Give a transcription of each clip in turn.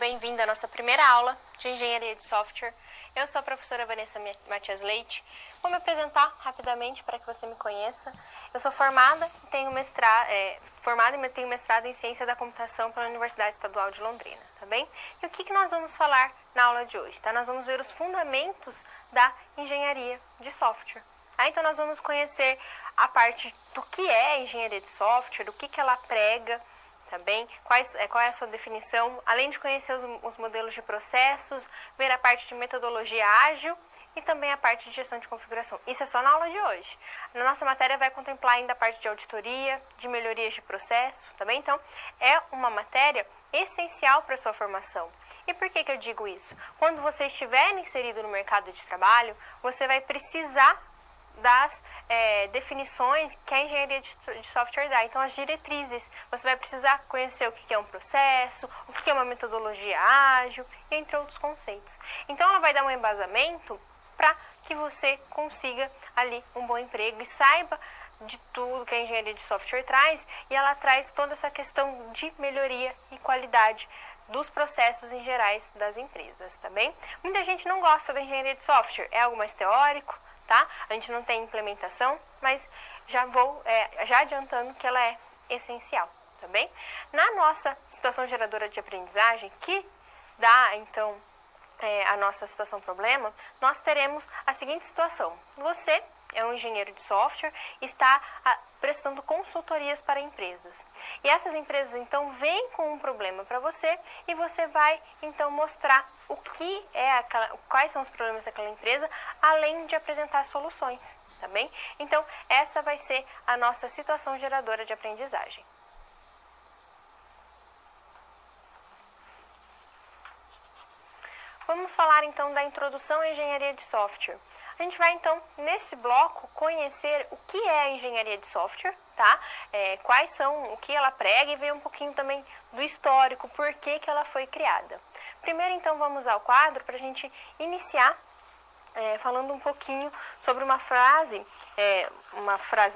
bem-vindo à nossa primeira aula de Engenharia de Software. Eu sou a professora Vanessa Matias Leite. Vou me apresentar rapidamente para que você me conheça. Eu sou formada e tenho mestrado em Ciência da Computação pela Universidade Estadual de Londrina, tá bem? E o que nós vamos falar na aula de hoje, tá? Nós vamos ver os fundamentos da Engenharia de Software. Então, nós vamos conhecer a parte do que é Engenharia de Software, do que ela prega, tá bem? Qual é a sua definição, além de conhecer os modelos de processos, ver a parte de metodologia ágil e também a parte de gestão de configuração. Isso é só na aula de hoje. Na nossa matéria vai contemplar ainda a parte de auditoria, de melhorias de processo, tá bem? Então, é uma matéria essencial para a sua formação. E por que eu digo isso? Quando você estiver inserido no mercado de trabalho, você vai precisar das definições que a engenharia de software dá. Então, as diretrizes, você vai precisar conhecer o que é um processo, o que é uma metodologia ágil, entre outros conceitos. Então, ela vai dar um embasamento para que você consiga ali um bom emprego e saiba de tudo que a engenharia de software traz, e ela traz toda essa questão de melhoria e qualidade dos processos em gerais das empresas, tá bem? Muita gente não gosta da engenharia de software, é algo mais teórico, tá? A gente não tem implementação, mas já vou adiantando que ela é essencial, tá bem? Na nossa situação geradora de aprendizagem, que dá, então, a nossa situação problema, nós teremos a seguinte situação. Você é um engenheiro de software, está prestando consultorias para empresas. E essas empresas, então, vêm com um problema para você e você vai, então, mostrar quais são os problemas daquela empresa, além de apresentar soluções, tá bem? Então, essa vai ser a nossa situação geradora de aprendizagem. Vamos falar, então, da introdução à engenharia de software. A gente vai, então, nesse bloco, conhecer o que é a engenharia de software, tá? O que ela prega e ver um pouquinho também do histórico, por que ela foi criada. Primeiro, então, vamos ao quadro para a gente iniciar falando um pouquinho sobre uma frase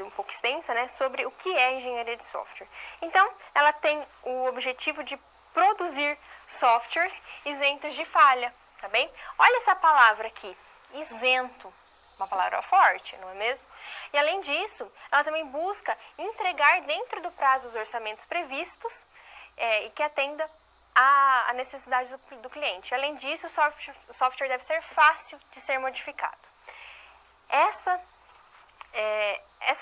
um pouco extensa, né, sobre o que é engenharia de software. Então, ela tem o objetivo de produzir softwares isentos de falha, tá bem? Olha essa palavra aqui, isento, uma palavra forte, não é mesmo? E além disso, ela também busca entregar dentro do prazo os orçamentos previstos e que atenda a necessidade do cliente. Além disso, o software deve ser fácil de ser modificado. Essa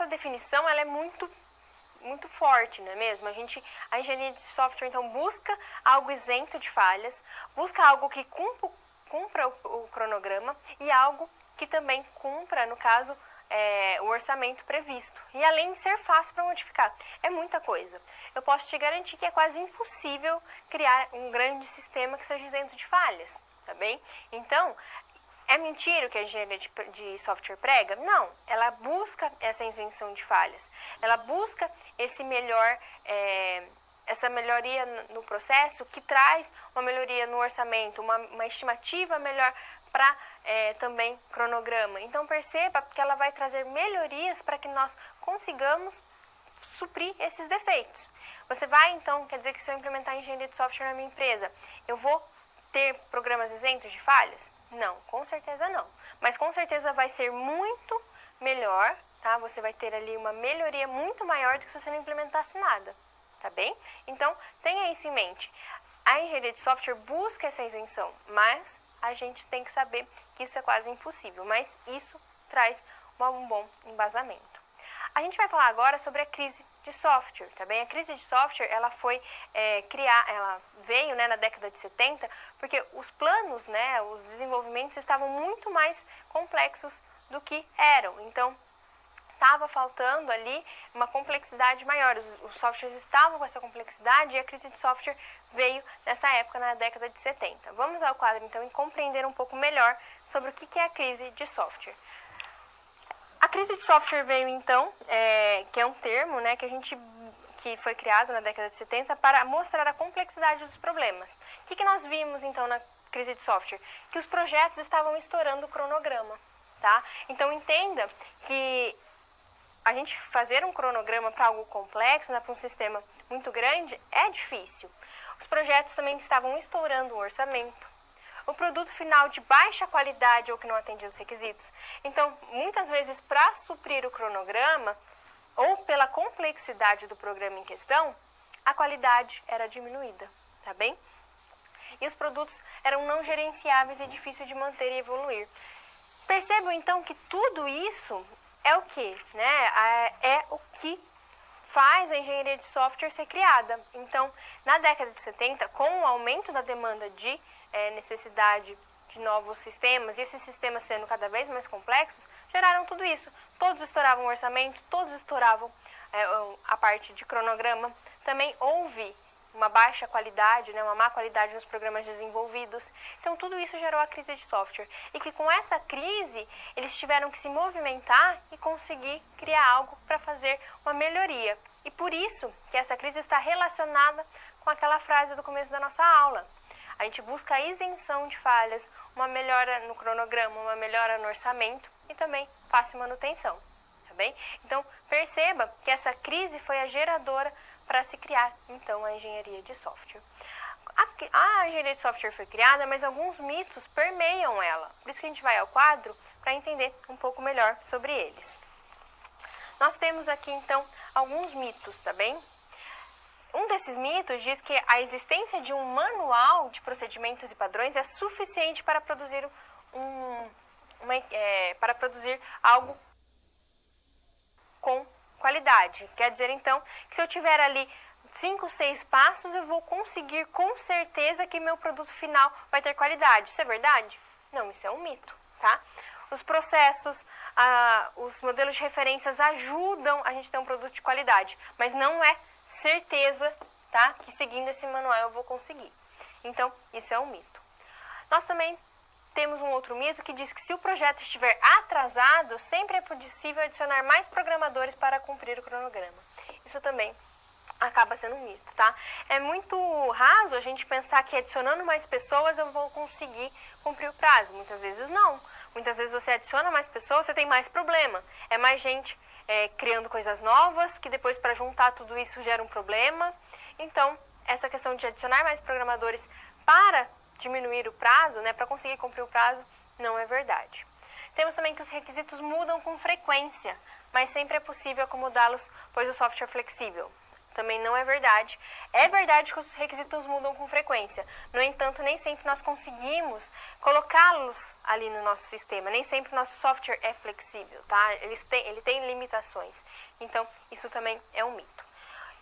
definição ela é muito forte, não é mesmo? A engenharia de software, então, busca algo isento de falhas, busca algo que cumpra o cronograma e algo que também cumpra, no caso, o orçamento previsto. E além de ser fácil para modificar, é muita coisa. Eu posso te garantir que é quase impossível criar um grande sistema que seja isento de falhas, tá bem? Então, é mentira o que a engenharia de software prega? Não, ela busca essa isenção de falhas. Ela busca essa melhoria no processo que traz uma melhoria no orçamento, uma estimativa melhor para também cronograma. Então, perceba que ela vai trazer melhorias para que nós consigamos suprir esses defeitos. Você vai, então, quer dizer que se eu implementar engenharia de software na minha empresa, eu vou ter programas isentos de falhas? Não, com certeza não. Mas com certeza vai ser muito melhor, tá? Você vai ter ali uma melhoria muito maior do que se você não implementasse nada, tá bem? Então, tenha isso em mente. A engenharia de software busca essa isenção, mas a gente tem que saber que isso é quase impossível, mas isso traz um bom embasamento. A gente vai falar agora sobre a crise de software, tá bem? A crise de software, ela veio, né, na década de 70, porque os planos, né, os desenvolvimentos estavam muito mais complexos do que eram. Então, estava faltando ali uma complexidade maior, os softwares estavam com essa complexidade e a crise de software veio nessa época, na década de 70. Vamos ao quadro, então, e compreender um pouco melhor sobre o que é a crise de software. A crise de software veio, então, que é um termo, né, que foi criado na década de 70 para mostrar a complexidade dos problemas. O que nós vimos, então, na crise de software? Que os projetos estavam estourando o cronograma, tá? Então, entenda que a gente fazer um cronograma para algo complexo, né, para um sistema muito grande, é difícil. Os projetos também estavam estourando o orçamento. O produto final de baixa qualidade ou que não atendia os requisitos. Então, muitas vezes, para suprir o cronograma, ou pela complexidade do programa em questão, a qualidade era diminuída, tá bem? E os produtos eram não gerenciáveis e difíceis de manter e evoluir. Percebam, então, que tudo isso é o que, né? É o que faz a engenharia de software ser criada. Então, na década de 70, com o aumento da demanda de necessidade de novos sistemas, e esses sistemas sendo cada vez mais complexos, geraram tudo isso. Todos estouravam o orçamento, todos estouravam a parte de cronograma. Também houve uma baixa qualidade, uma má qualidade nos programas desenvolvidos. Então, tudo isso gerou a crise de software. E que com essa crise, eles tiveram que se movimentar e conseguir criar algo para fazer uma melhoria. E por isso que essa crise está relacionada com aquela frase do começo da nossa aula. A gente busca a isenção de falhas, uma melhora no cronograma, uma melhora no orçamento e também fácil manutenção, tá bem? Então, perceba que essa crise foi a geradora para se criar, então, a engenharia de software. A engenharia de software foi criada, mas alguns mitos permeiam ela. Por isso que a gente vai ao quadro para entender um pouco melhor sobre eles. Nós temos aqui, então, alguns mitos, tá bem? Um desses mitos diz que a existência de um manual de procedimentos e padrões é suficiente para produzir para produzir algo com qualidade. Quer dizer, então, que se eu tiver ali 5, 6 passos, eu vou conseguir com certeza que meu produto final vai ter qualidade. Isso é verdade? Não, isso é um mito, tá? Os processos, os modelos de referências ajudam a gente a ter um produto de qualidade, mas não é certeza, tá, que seguindo esse manual eu vou conseguir. Então, isso é um mito. Nós também temos um outro mito que diz que se o projeto estiver atrasado, sempre é possível adicionar mais programadores para cumprir o cronograma. Isso também acaba sendo um mito, tá? É muito raso a gente pensar que adicionando mais pessoas eu vou conseguir cumprir o prazo. Muitas vezes não. Muitas vezes você adiciona mais pessoas, você tem mais problema. É mais gente criando coisas novas, que depois para juntar tudo isso gera um problema. Então, essa questão de adicionar mais programadores para diminuir o prazo, para conseguir cumprir o prazo, não é verdade. Temos também que os requisitos mudam com frequência, mas sempre é possível acomodá-los, pois o software é flexível. Também não é verdade. É verdade que os requisitos mudam com frequência. No entanto, nem sempre nós conseguimos colocá-los ali no nosso sistema. Nem sempre o nosso software é flexível, tá? Ele tem limitações. Então, isso também é um mito.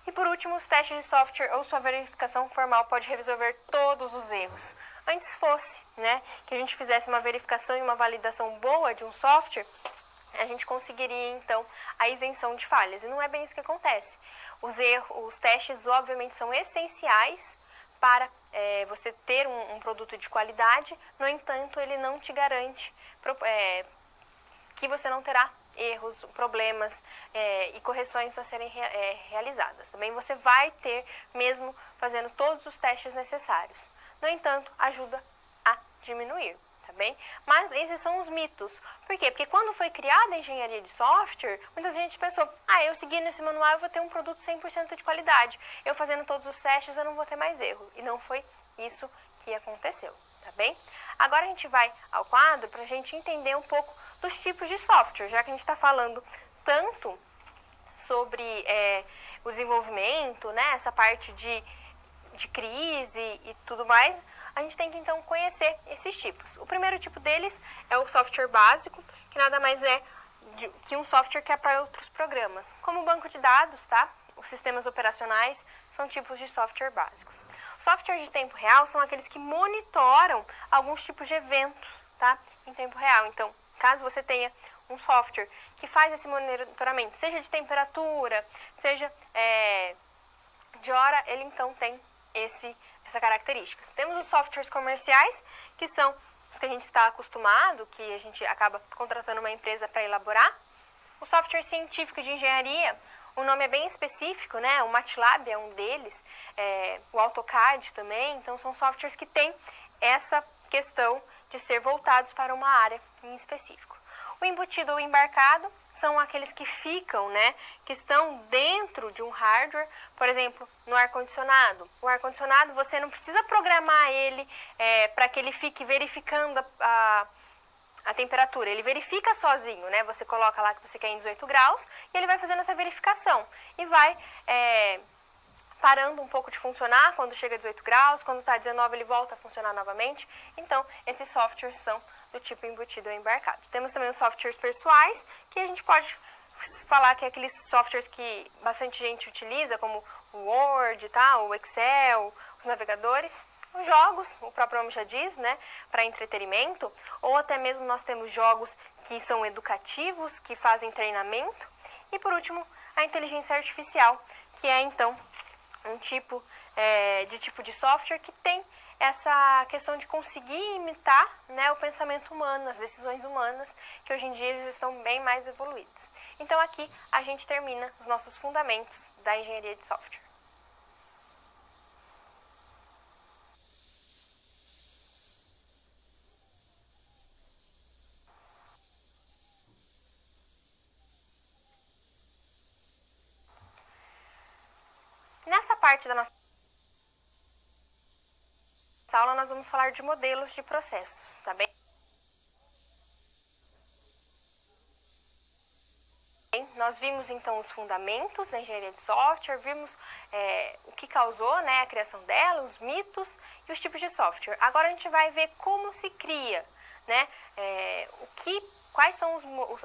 E por último, os testes de software ou sua verificação formal pode resolver todos os erros. Antes fosse, que a gente fizesse uma verificação e uma validação boa de um software, a gente conseguiria, então, a isenção de falhas. E não é bem isso que acontece. Os testes, obviamente, são essenciais para você ter um produto de qualidade. No entanto, ele não te garante que você não terá erros, problemas e correções a serem realizadas. Também você vai ter, mesmo fazendo todos os testes necessários. No entanto, ajuda a diminuir. Tá bem? Mas esses são os mitos. Por quê? Porque quando foi criada a engenharia de software, muita gente pensou, eu seguindo esse manual eu vou ter um produto 100% de qualidade. Eu fazendo todos os testes eu não vou ter mais erro. E não foi isso que aconteceu, tá bem? Agora a gente vai ao quadro para a gente entender um pouco dos tipos de software, já que a gente está falando tanto sobre o desenvolvimento, essa parte de crise e tudo mais. A gente tem que, então, conhecer esses tipos. O primeiro tipo deles é o software básico, que nada mais é que um software que é para outros programas. Como o banco de dados, tá? Os sistemas operacionais são tipos de software básicos. Softwares de tempo real são aqueles que monitoram alguns tipos de eventos, tá? Em tempo real. Então, caso você tenha um software que faz esse monitoramento, seja de temperatura, seja de hora, ele, então, tem essa característica. Temos os softwares comerciais, que são os que a gente está acostumado, que a gente acaba contratando uma empresa para elaborar. O software científico de engenharia, o nome é bem específico, o MATLAB é um deles, o AutoCAD também, então são softwares que têm essa questão de ser voltados para uma área em específico. O embutido ou embarcado são aqueles que ficam, né, que estão dentro de um hardware, por exemplo, no ar-condicionado. O ar-condicionado, você não precisa programar ele para que ele fique verificando a temperatura, ele verifica sozinho, né? Você coloca lá que você quer em 18 graus e ele vai fazendo essa verificação e vai parando um pouco de funcionar quando chega a 18 graus, quando está a 19 ele volta a funcionar novamente. Então, esses softwares são do tipo embutido ou embarcado. Temos também os softwares pessoais, que a gente pode falar que é aqueles softwares que bastante gente utiliza, como o Word, tá? O Excel, os navegadores. Os jogos, o próprio nome já diz, né, para entretenimento, ou até mesmo nós temos jogos que são educativos, que fazem treinamento. E por último, a inteligência artificial, que é então um tipo de software que tem essa questão de conseguir imitar, né, o pensamento humano, as decisões humanas, que hoje em dia eles estão bem mais evoluídos. Então aqui a gente termina os nossos fundamentos da engenharia de software. Nessa parte da nossa aula, nós vamos falar de modelos de processos, tá bem? Nós vimos então os fundamentos da engenharia de software, vimos o que causou, né, a criação dela, os mitos e os tipos de software. Agora a gente vai ver como se cria, né, quais são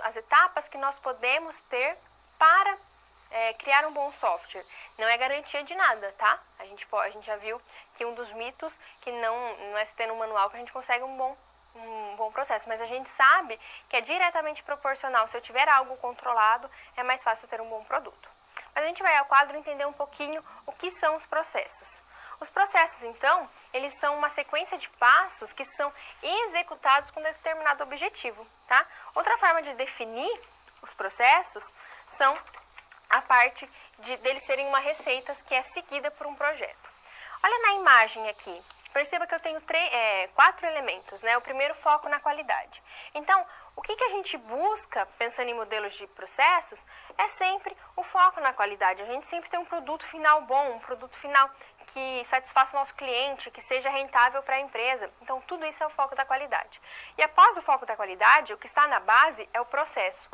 as etapas que nós podemos ter para criar um bom software. Não é garantia de nada, tá? A gente já viu que um dos mitos que não é tendo um manual que a gente consegue um bom processo, mas a gente sabe que é diretamente proporcional. Se eu tiver algo controlado, é mais fácil ter um bom produto. Mas a gente vai ao quadro entender um pouquinho o que são os processos. Os processos, então, eles são uma sequência de passos que são executados com determinado objetivo, tá? Outra forma de definir os processos são a parte deles serem uma receita que é seguida por um projeto. Olha na imagem aqui, perceba que eu tenho 4 elementos, né? O primeiro, foco na qualidade. Então, o que a gente busca, pensando em modelos de processos, é sempre o foco na qualidade. A gente sempre tem um produto final bom, um produto final que satisfaça o nosso cliente, que seja rentável para a empresa. Então, tudo isso é o foco da qualidade. E após o foco da qualidade, o que está na base é o processo.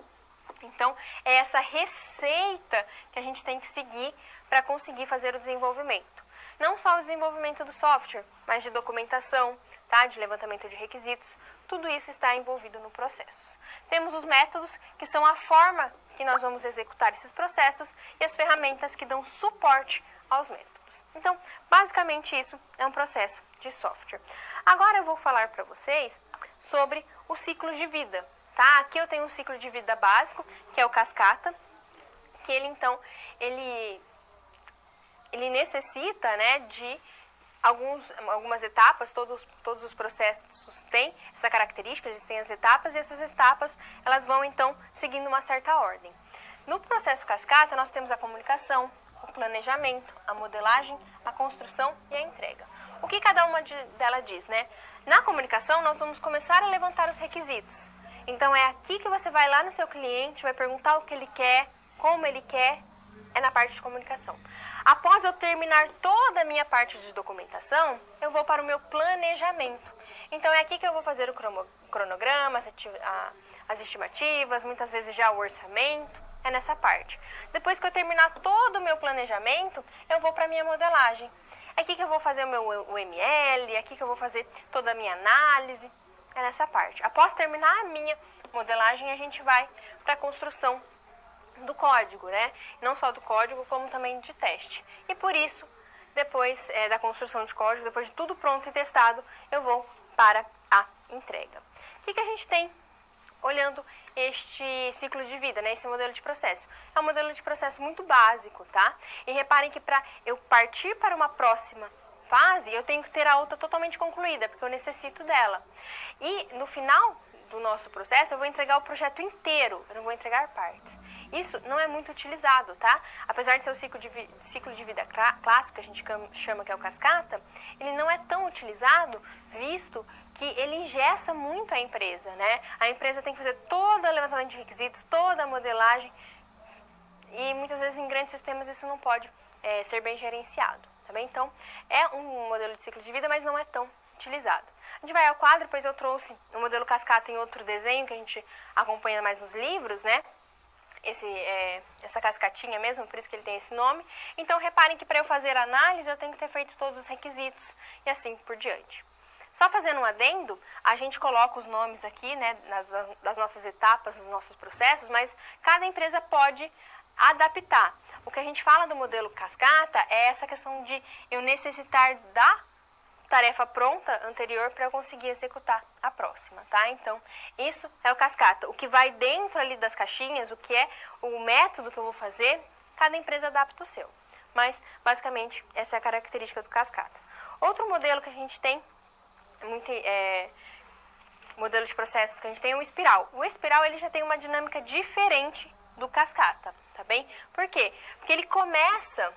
Então, é essa receita que a gente tem que seguir para conseguir fazer o desenvolvimento. Não só o desenvolvimento do software, mas de documentação, tá? De levantamento de requisitos, tudo isso está envolvido no processo. Temos os métodos, que são a forma que nós vamos executar esses processos, e as ferramentas que dão suporte aos métodos. Então, basicamente isso é um processo de software. Agora eu vou falar para vocês sobre o ciclo de vida. Tá? Aqui eu tenho um ciclo de vida básico, que é o cascata, que ele necessita, né, de algumas etapas. Todos os processos têm essa característica, eles têm as etapas, e essas etapas elas vão então seguindo uma certa ordem. No processo cascata nós temos a comunicação, o planejamento, a modelagem, a construção e a entrega. O que cada uma delas diz, né? Na comunicação nós vamos começar a levantar os requisitos. Então, é aqui que você vai lá no seu cliente, vai perguntar o que ele quer, como ele quer, é na parte de comunicação. Após eu terminar toda a minha parte de documentação, eu vou para o meu planejamento. Então, é aqui que eu vou fazer o cronograma, as estimativas, muitas vezes já o orçamento, é nessa parte. Depois que eu terminar todo o meu planejamento, eu vou para a minha modelagem. É aqui que eu vou fazer o meu UML, é aqui que eu vou fazer toda a minha análise. É nessa parte. Após terminar a minha modelagem, a gente vai para a construção do código, né? Não só do código, como também de teste. E por isso, depois da construção de código, depois de tudo pronto e testado, eu vou para a entrega. O que a gente tem olhando este ciclo de vida, né? Esse modelo de processo? É um modelo de processo muito básico, tá? E reparem que para eu partir para uma próxima fase, eu tenho que ter a outra totalmente concluída, porque eu necessito dela. E no final do nosso processo, eu vou entregar o projeto inteiro, eu não vou entregar partes. Isso não é muito utilizado, tá? Apesar de ser o ciclo de vida clássico, que a gente chama que é o cascata, ele não é tão utilizado, visto que ele engessa muito a empresa, né? A empresa tem que fazer todo o levantamento de requisitos, toda a modelagem, e muitas vezes em grandes sistemas isso não pode ser bem gerenciado, tá bem? Então, é um modelo de ciclo de vida, mas não é tão utilizado. A gente vai ao quadro, pois eu trouxe o modelo cascata em outro desenho que a gente acompanha mais nos livros, né? Essa cascatinha mesmo, por isso que ele tem esse nome. Então, reparem que para eu fazer a análise, eu tenho que ter feito todos os requisitos e assim por diante. Só fazendo um adendo, a gente coloca os nomes aqui, né, das nossas etapas, dos nossos processos, mas cada empresa pode adaptar. O que a gente fala do modelo cascata é essa questão de eu necessitar da tarefa pronta anterior para eu conseguir executar a próxima, tá? Então, isso é o cascata. O que vai dentro ali das caixinhas, o que é o método que eu vou fazer, cada empresa adapta o seu. Mas, basicamente, essa é a característica do cascata. Outro modelo que a gente tem, modelo de processos que a gente tem é o espiral. O espiral, ele já tem uma dinâmica diferente do cascata, tá bem? Por quê? Porque ele começa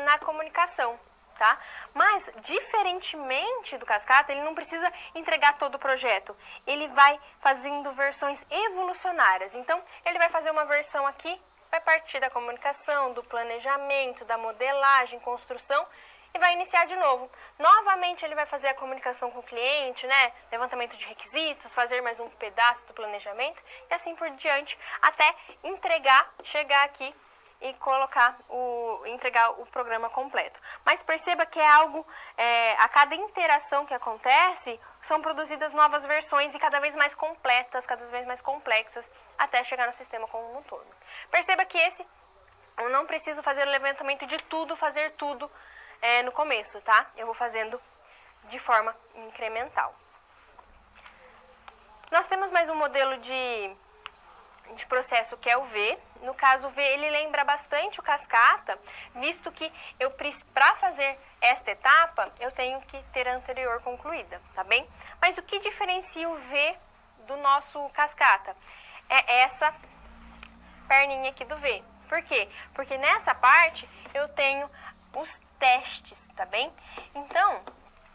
na comunicação, tá? Mas, diferentemente do cascata, ele não precisa entregar todo o projeto. Ele vai fazendo versões evolucionárias. Então, ele vai fazer uma versão aqui, vai partir da comunicação, do planejamento, da modelagem, construção, e vai iniciar de novo. Novamente, ele vai fazer a comunicação com o cliente, né? Levantamento de requisitos, fazer mais um pedaço do planejamento, e assim por diante, até chegar aqui e entregar o programa completo. Mas perceba que é algo, a cada interação que acontece, são produzidas novas versões e cada vez mais completas, cada vez mais complexas, até chegar no sistema como um todo. Perceba que eu não preciso fazer o levantamento de tudo, fazer tudo no começo, tá? Eu vou fazendo de forma incremental. Nós temos mais um modelo de processo que é o V. No caso, o V, ele lembra bastante o cascata, visto que para fazer esta etapa, eu tenho que ter a anterior concluída, tá bem? Mas o que diferencia o V do nosso cascata? É essa perninha aqui do V. Por quê? Porque nessa parte eu tenho os testes, tá bem? Então,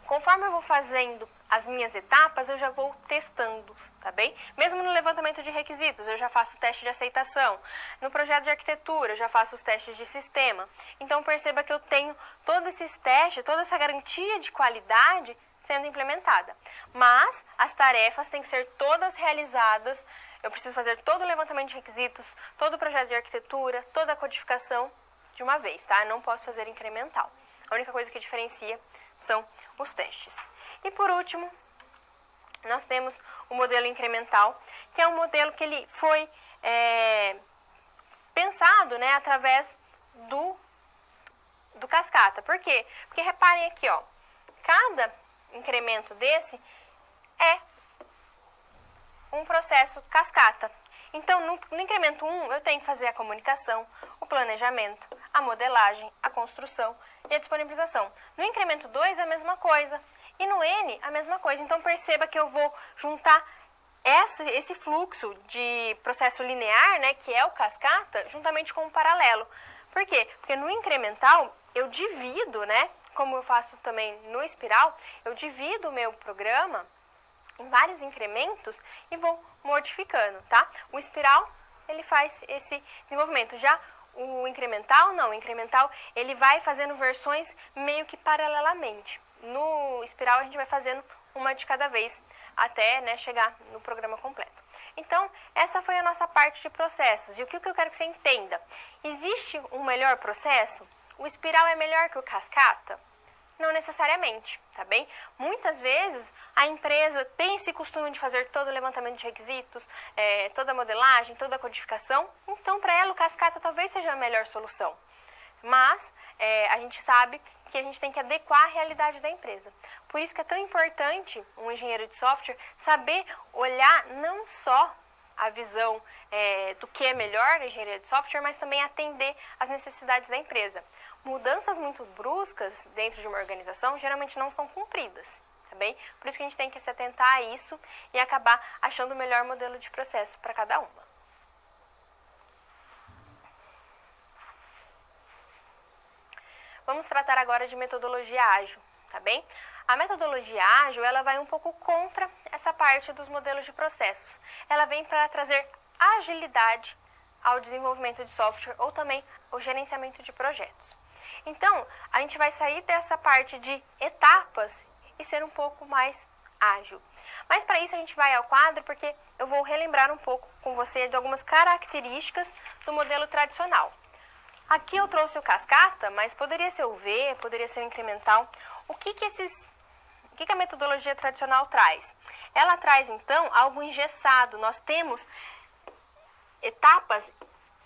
conforme eu vou fazendo as minhas etapas, eu já vou testando, tá bem? Mesmo no levantamento de requisitos, eu já faço o teste de aceitação. No projeto de arquitetura, eu já faço os testes de sistema. Então, perceba que eu tenho todos esses testes, toda essa garantia de qualidade sendo implementada. Mas, as tarefas têm que ser todas realizadas. Eu preciso fazer todo o levantamento de requisitos, todo o projeto de arquitetura, toda a codificação de uma vez, tá? Eu não posso fazer incremental. A única coisa que diferencia são os testes. E por último, nós temos o modelo incremental, que é um modelo que ele foi pensado, né, através do cascata. Por quê? Porque reparem aqui, ó, cada incremento desse é um processo cascata. Então, no incremento 1, eu tenho que fazer a comunicação, o planejamento, a modelagem, a construção e a disponibilização. No incremento 2, a mesma coisa. E no N, a mesma coisa. Então, perceba que eu vou juntar esse fluxo de processo linear, né, que é o cascata, juntamente com o paralelo. Por quê? Porque no incremental, eu divido, né, como eu faço também no espiral, eu divido o meu programa em vários incrementos e vou modificando, tá? O espiral, ele faz esse desenvolvimento. Já o incremental, não. O incremental, ele vai fazendo versões meio que paralelamente. No espiral, a gente vai fazendo uma de cada vez, até, né, chegar no programa completo. Então, essa foi a nossa parte de processos. E o que eu quero que você entenda? Existe um melhor processo? O espiral é melhor que o cascata? Não necessariamente, tá bem? Muitas vezes a empresa tem esse costume de fazer todo o levantamento de requisitos, toda a modelagem, toda a codificação. Então, para ela, o cascata talvez seja a melhor solução. Mas a gente sabe que a gente tem que adequar a realidade da empresa. Por isso que é tão importante um engenheiro de software saber olhar não só a visão do que é melhor na engenharia de software, mas também atender às necessidades da empresa. Mudanças muito bruscas dentro de uma organização geralmente não são cumpridas, tá bem? Por isso que a gente tem que se atentar a isso e acabar achando o melhor modelo de processo para cada uma. vamos tratar agora de metodologia ágil, tá bem? A metodologia ágil, ela vai um pouco contra essa parte dos modelos de processos. Ela vem para trazer agilidade ao desenvolvimento de software ou também ao gerenciamento de projetos. Então, a gente vai sair dessa parte de etapas e ser um pouco mais ágil. Mas para isso a gente vai ao quadro porque eu vou relembrar um pouco com você de algumas características do modelo tradicional. Aqui eu trouxe o cascata, mas poderia ser o V, poderia ser o incremental. O que a metodologia tradicional traz? Ela traz, então, algo engessado. Nós temos etapas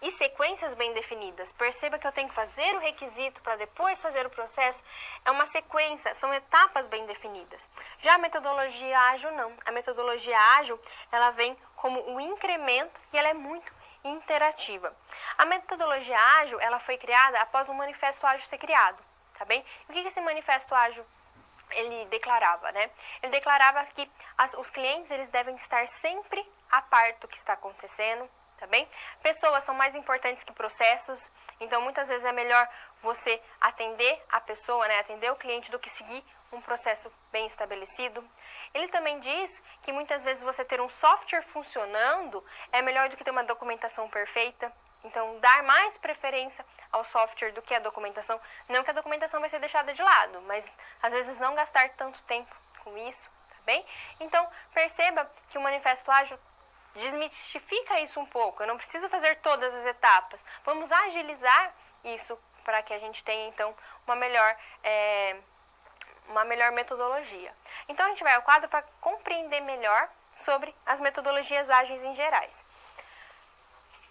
e sequências bem definidas. Perceba que eu tenho que fazer o requisito para depois fazer o processo. É uma sequência, são etapas bem definidas. Já a metodologia ágil, não. A metodologia ágil, ela vem como um incremento e ela é muito interativa. A metodologia ágil, ela foi criada após um manifesto ágil ser criado, tá bem? E o que esse manifesto ágil ele declarava, né? Ele declarava que os clientes eles devem estar sempre a par do que está acontecendo, tá bem? Pessoas são mais importantes que processos, então muitas vezes é melhor você atender a pessoa, né? Atender o cliente do que seguir um processo bem estabelecido. Ele também diz que muitas vezes você ter um software funcionando é melhor do que ter uma documentação perfeita. Então, dar mais preferência ao software do que à documentação. Não que a documentação vai ser deixada de lado, mas às vezes não gastar tanto tempo com isso, tá bem? Então, perceba que o Manifesto Ágil desmistifica isso um pouco. Eu não preciso fazer todas as etapas. Vamos agilizar isso para que a gente tenha, então, uma melhor metodologia. Então, a gente vai ao quadro para compreender melhor sobre as metodologias ágeis em gerais.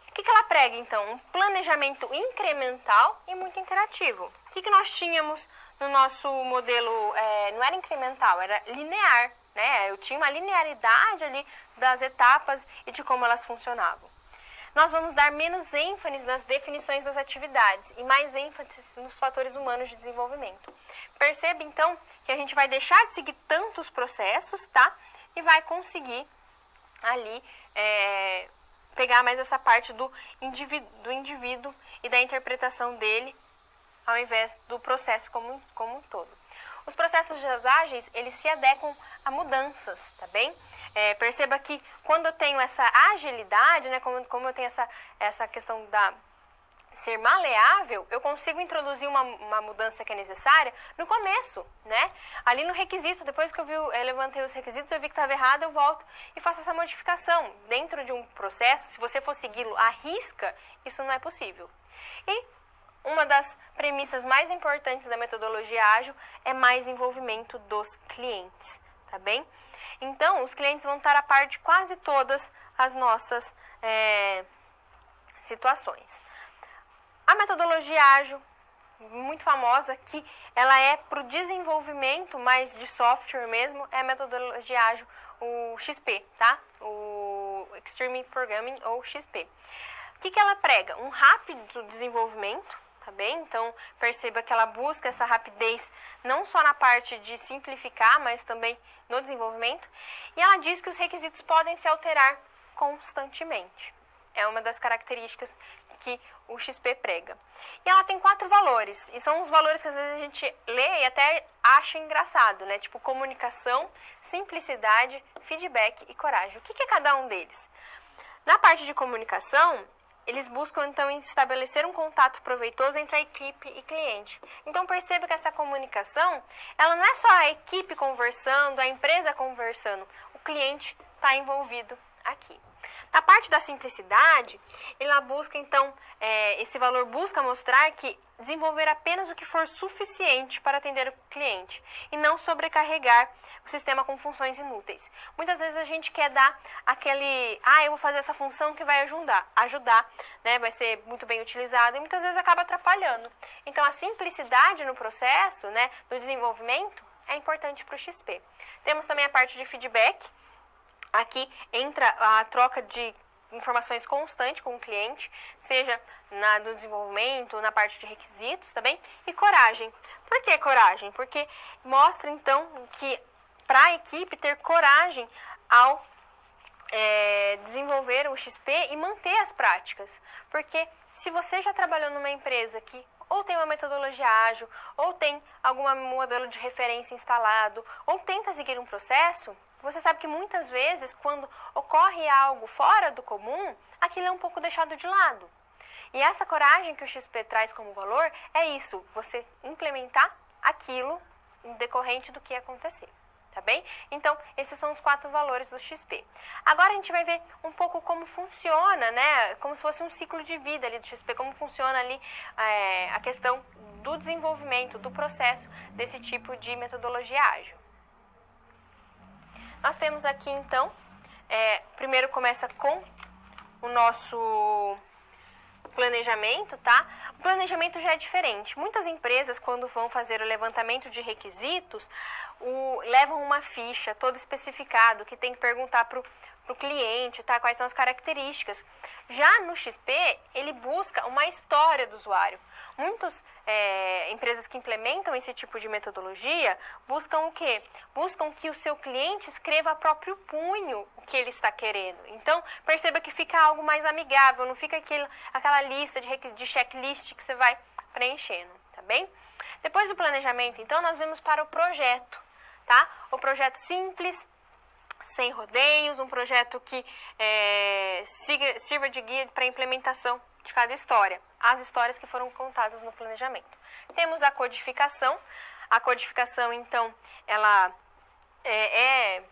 O que ela prega, então? Um planejamento incremental e muito interativo. O que nós tínhamos no nosso modelo? Não era incremental, era linear, né? Eu tinha uma linearidade ali das etapas e de como elas funcionavam. Nós vamos dar menos ênfase nas definições das atividades e mais ênfase nos fatores humanos de desenvolvimento. Perceba, então, que a gente vai deixar de seguir tantos processos, tá? E vai conseguir ali pegar mais essa parte do indivíduo e da interpretação dele, ao invés do processo como um todo. Os processos ágeis, eles se adequam a mudanças, tá bem? Perceba que quando eu tenho essa agilidade, né, como eu tenho essa questão da ser maleável, eu consigo introduzir uma mudança que é necessária no começo, né? Ali no requisito, depois que eu levantei os requisitos, eu vi que estava errado, eu volto e faço essa modificação. Dentro de um processo, se você for segui-lo à risca, isso não é possível. E uma das premissas mais importantes da metodologia ágil é mais envolvimento dos clientes, tá bem? Então, os clientes vão estar a par de quase todas as nossas situações. A metodologia ágil, muito famosa, que ela é para o desenvolvimento mais de software mesmo, é a metodologia ágil, o XP, tá? O Extreme Programming ou XP. O que ela prega? Um rápido desenvolvimento, tá bem? Então, perceba que ela busca essa rapidez não só na parte de simplificar, mas também no desenvolvimento. E ela diz que os requisitos podem se alterar constantemente. É uma das características que o XP prega. E ela tem 4 valores, e são os valores que às vezes a gente lê e até acha engraçado, né? Tipo comunicação, simplicidade, feedback e coragem. O que é cada um deles? Na parte de comunicação, eles buscam então estabelecer um contato proveitoso entre a equipe e cliente. Então perceba que essa comunicação, ela não é só a equipe conversando, a empresa conversando, o cliente está envolvido aqui. Na parte da simplicidade, ela busca então, esse valor busca mostrar que desenvolver apenas o que for suficiente para atender o cliente e não sobrecarregar o sistema com funções inúteis. Muitas vezes a gente quer dar aquele, eu vou fazer essa função que vai ajudar, né, vai ser muito bem utilizado e muitas vezes acaba atrapalhando. Então a simplicidade no processo, né, do desenvolvimento é importante para o XP. Temos também a parte de feedback. Aqui entra a troca de informações constante com o cliente, seja no desenvolvimento, na parte de requisitos, tá bem? E coragem. Por que coragem? Porque mostra, então, que para a equipe ter coragem ao desenvolver o XP e manter as práticas. Porque se você já trabalhou numa empresa que ou tem uma metodologia ágil, ou tem algum modelo de referência instalado, ou tenta seguir um processo, você sabe que muitas vezes, quando ocorre algo fora do comum, aquilo é um pouco deixado de lado. E essa coragem que o XP traz como valor é isso, você implementar aquilo decorrente do que acontecer. Tá bem? Então, esses são os 4 valores do XP. Agora a gente vai ver um pouco como funciona, né? Como se fosse um ciclo de vida ali do XP, como funciona ali a questão do desenvolvimento, do processo desse tipo de metodologia ágil. Nós temos aqui, então, primeiro começa com o nosso planejamento, tá? O planejamento já é diferente. Muitas empresas, quando vão fazer o levantamento de requisitos, levam uma ficha toda especificada, que tem que perguntar para o cliente, tá? Quais são as características. Já no XP, ele busca uma história do usuário. Muitas empresas que implementam esse tipo de metodologia buscam o quê? Buscam que o seu cliente escreva a próprio punho o que ele está querendo. Então, perceba que fica algo mais amigável, não fica aquela lista de checklist que você vai preenchendo, tá bem? Depois do planejamento, então, nós vamos para o projeto, tá? O projeto simples, sem rodeios, um projeto que sirva de guia para a implementação de cada história, as histórias que foram contadas no planejamento. Temos a codificação. A codificação, então, ela é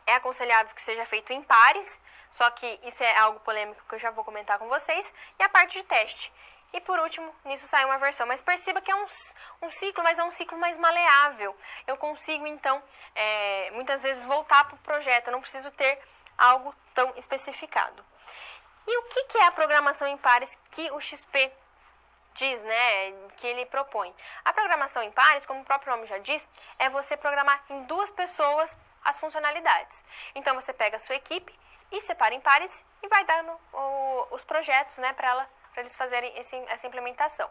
aconselhável que seja feito em pares, só que isso é algo polêmico que eu já vou comentar com vocês. E a parte de teste. E por último, nisso sai uma versão. Mas perceba que é um ciclo, mas é um ciclo mais maleável. Eu consigo, então, muitas vezes voltar para o projeto. Eu não preciso ter algo tão especificado. E o que é a programação em pares que o XP diz, né, que ele propõe? A programação em pares, como o próprio nome já diz, é você programar em 2 pessoas as funcionalidades. Então, você pega a sua equipe e separa em pares e vai dando os projetos, né, para eles fazerem essa implementação.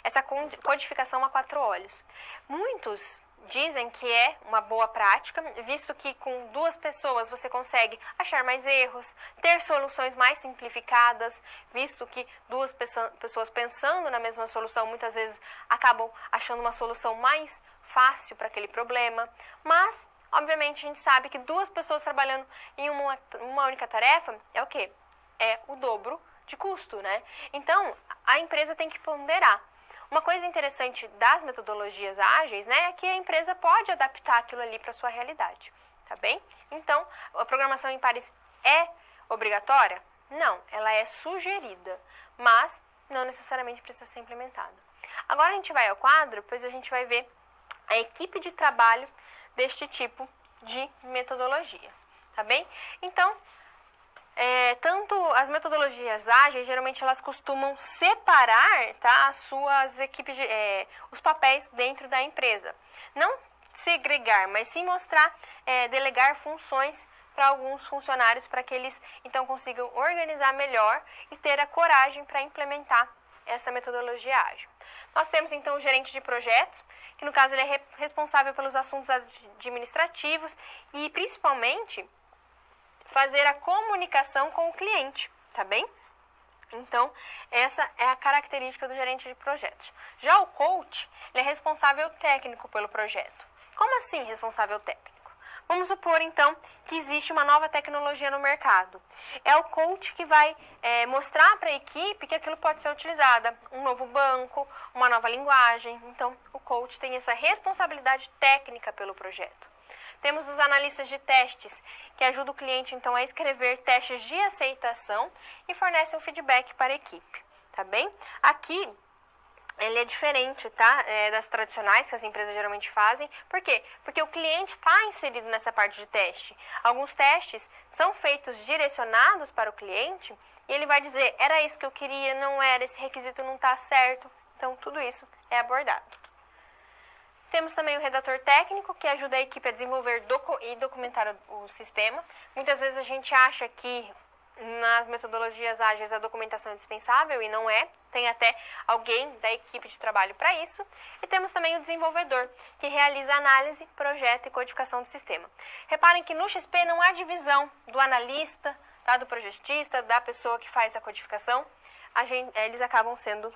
Essa codificação a 4 olhos. Muitos dizem que é uma boa prática, visto que com 2 pessoas você consegue achar mais erros, ter soluções mais simplificadas, visto que 2 pessoas pensando na mesma solução muitas vezes acabam achando uma solução mais fácil para aquele problema. Mas, obviamente, a gente sabe que 2 pessoas trabalhando em uma única tarefa é o quê? É o dobro de custo, né? Então, a empresa tem que ponderar. Uma coisa interessante das metodologias ágeis, né, é que a empresa pode adaptar aquilo ali para a sua realidade, tá bem? Então, a programação em pares é obrigatória? Não, ela é sugerida, mas não necessariamente precisa ser implementada. Agora a gente vai ao quadro, pois a gente vai ver a equipe de trabalho deste tipo de metodologia, tá bem? Então, tanto as metodologias ágeis, geralmente elas costumam separar, tá, as suas equipes, os papéis dentro da empresa. Não segregar, mas sim mostrar, delegar funções para alguns funcionários para que eles então consigam organizar melhor e ter a coragem para implementar essa metodologia ágil. Nós temos então o gerente de projetos, que no caso ele é responsável pelos assuntos administrativos e principalmente fazer a comunicação com o cliente, tá bem? Então, essa é a característica do gerente de projetos. Já o coach, ele é responsável técnico pelo projeto. Como assim responsável técnico? Vamos supor, então, que existe uma nova tecnologia no mercado. É o coach que vai mostrar para a equipe que aquilo pode ser utilizado. Um novo banco, uma nova linguagem. Então, o coach tem essa responsabilidade técnica pelo projeto. Temos os analistas de testes, que ajudam o cliente, então, a escrever testes de aceitação e fornecem o feedback para a equipe, tá bem? Aqui, ele é diferente, tá? Das tradicionais que as empresas geralmente fazem. Por quê? Porque o cliente está inserido nessa parte de teste. Alguns testes são feitos direcionados para o cliente e ele vai dizer, era isso que eu queria, não era, esse requisito não está certo. Então, tudo isso é abordado. Temos também o redator técnico, que ajuda a equipe a desenvolver e documentar o sistema. Muitas vezes a gente acha que nas metodologias ágeis a documentação é indispensável e não é. Tem até alguém da equipe de trabalho para isso. E temos também o desenvolvedor, que realiza análise, projeto e codificação do sistema. Reparem que no XP não há divisão do analista, tá, do projetista, da pessoa que faz a codificação. Eles acabam sendo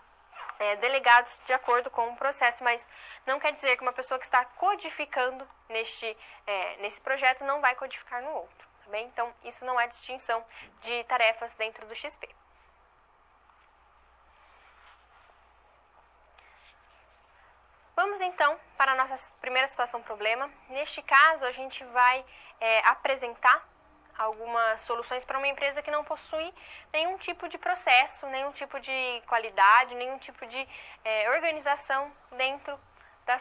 delegados de acordo com o processo, mas não quer dizer que uma pessoa que está codificando nesse projeto não vai codificar no outro, tá bem? Então, isso não é distinção de tarefas dentro do XP. Vamos então para a nossa primeira situação problema. Neste caso, a gente vai apresentar algumas soluções para uma empresa que não possui nenhum tipo de processo, nenhum tipo de qualidade, nenhum tipo de organização dentro do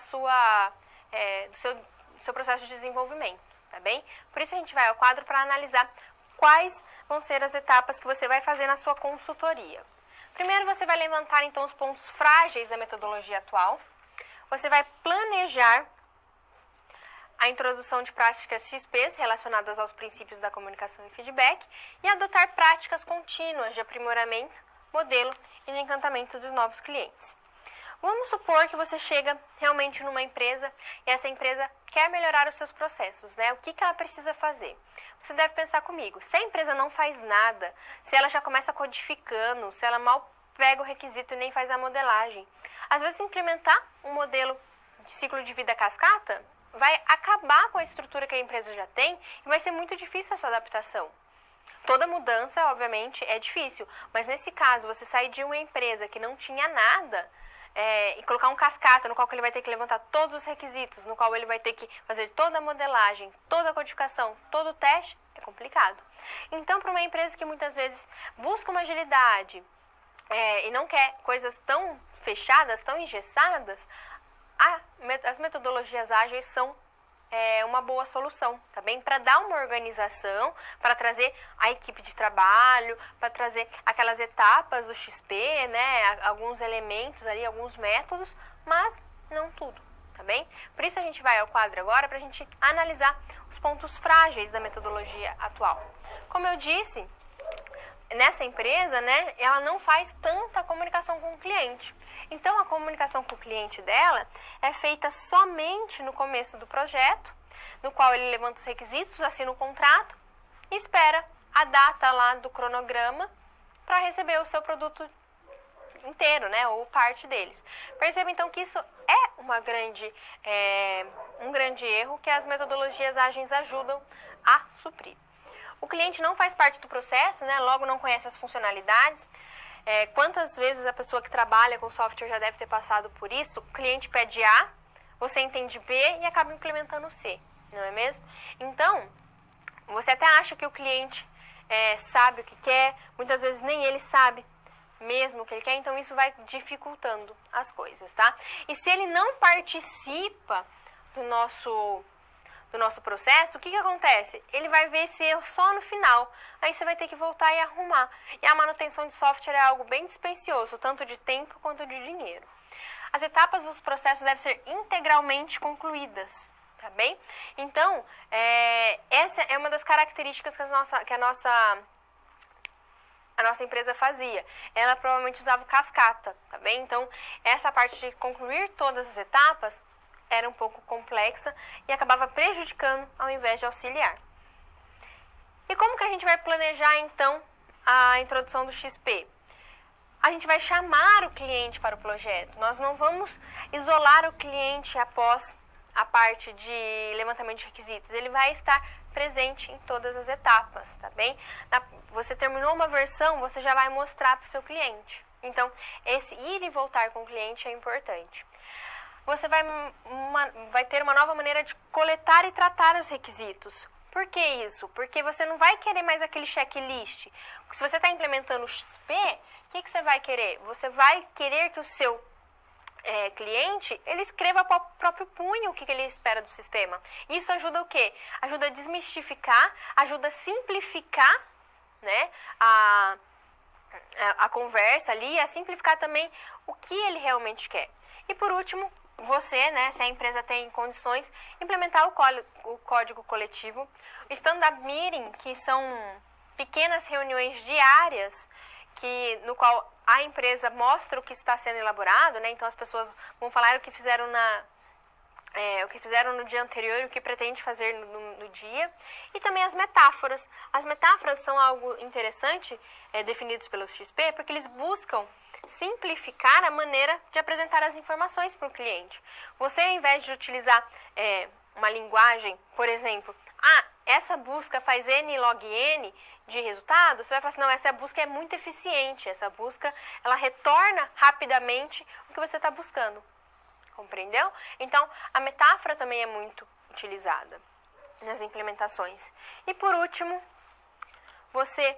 seu processo de desenvolvimento, tá bem? Por isso a gente vai ao quadro para analisar quais vão ser as etapas que você vai fazer na sua consultoria. Primeiro você vai levantar então os pontos frágeis da metodologia atual. Você vai planejar a introdução de práticas XPs relacionadas aos princípios da comunicação e feedback e adotar práticas contínuas de aprimoramento, modelo e de encantamento dos novos clientes. Vamos supor que você chega realmente numa empresa e essa empresa quer melhorar os seus processos, né? O que ela precisa fazer? Você deve pensar comigo, se a empresa não faz nada, se ela já começa codificando, se ela mal pega o requisito e nem faz a modelagem, às vezes implementar um modelo de ciclo de vida cascata vai acabar com a estrutura que a empresa já tem e vai ser muito difícil a sua adaptação. Toda mudança, obviamente, é difícil, mas nesse caso, você sair de uma empresa que não tinha nada e colocar um cascata no qual ele vai ter que levantar todos os requisitos, no qual ele vai ter que fazer toda a modelagem, toda a codificação, todo o teste, é complicado. Então, para uma empresa que muitas vezes busca uma agilidade e não quer coisas tão fechadas, tão engessadas, as metodologias ágeis são uma boa solução, tá bem? Para dar uma organização, para trazer a equipe de trabalho, para trazer aquelas etapas do XP, né? Alguns elementos ali, alguns métodos, mas não tudo, tá bem? Por isso a gente vai ao quadro agora para a gente analisar os pontos frágeis da metodologia atual. Como eu disse, nessa empresa, né, ela não faz tanta comunicação com o cliente. Então, a comunicação com o cliente dela é feita somente no começo do projeto, no qual ele levanta os requisitos, assina o contrato e espera a data lá do cronograma para receber o seu produto inteiro, né, ou parte deles. Perceba, então, que isso é um grande erro que as metodologias ágeis ajudam a suprir. O cliente não faz parte do processo, né, logo não conhece as funcionalidades. Quantas vezes a pessoa que trabalha com software já deve ter passado por isso? O cliente pede A, você entende B e acaba implementando C, não é mesmo? Então, você até acha que o cliente sabe o que quer, muitas vezes nem ele sabe mesmo o que ele quer, então isso vai dificultando as coisas, tá? E se ele não participa do nosso processo, o que acontece? Ele vai ver esse erro só no final. Aí você vai ter que voltar e arrumar. E a manutenção de software é algo bem dispendioso, tanto de tempo quanto de dinheiro. As etapas dos processos devem ser integralmente concluídas, tá bem? Então, essa é uma das características que a nossa empresa fazia. Ela provavelmente usava o cascata, tá bem? Então, essa parte de concluir todas as etapas era um pouco complexa e acabava prejudicando ao invés de auxiliar. E como que a gente vai planejar, então, a introdução do XP? A gente vai chamar o cliente para o projeto. Nós não vamos isolar o cliente após a parte de levantamento de requisitos. Ele vai estar presente em todas as etapas, tá bem? Você terminou uma versão, você já vai mostrar para o seu cliente. Então, esse ir e voltar com o cliente é importante. Você vai ter uma nova maneira de coletar e tratar os requisitos. Por que isso? Porque você não vai querer mais aquele checklist. Se você está implementando o XP, o que você vai querer? Você vai querer que o seu cliente, ele escreva para o próprio punho o que ele espera do sistema. Isso ajuda o quê? Ajuda a desmistificar, ajuda a simplificar, né, a conversa ali, a simplificar também o que ele realmente quer. E por último, você, né, se a empresa tem condições, implementar o código coletivo, o stand-up meeting, que são pequenas reuniões diárias, no qual a empresa mostra o que está sendo elaborado, né, então as pessoas vão falar o que fizeram o que fizeram no dia anterior e o que pretende fazer no dia. E também as metáforas. As metáforas são algo interessante, definidos pelo XP, porque eles buscam simplificar a maneira de apresentar as informações para o cliente. Você, ao invés de utilizar uma linguagem, por exemplo, essa busca faz N log N de resultado, você vai falar assim, não, essa busca é muito eficiente, essa busca, ela retorna rapidamente o que você está buscando. Compreendeu? Então, a metáfora também é muito utilizada nas implementações. E por último, você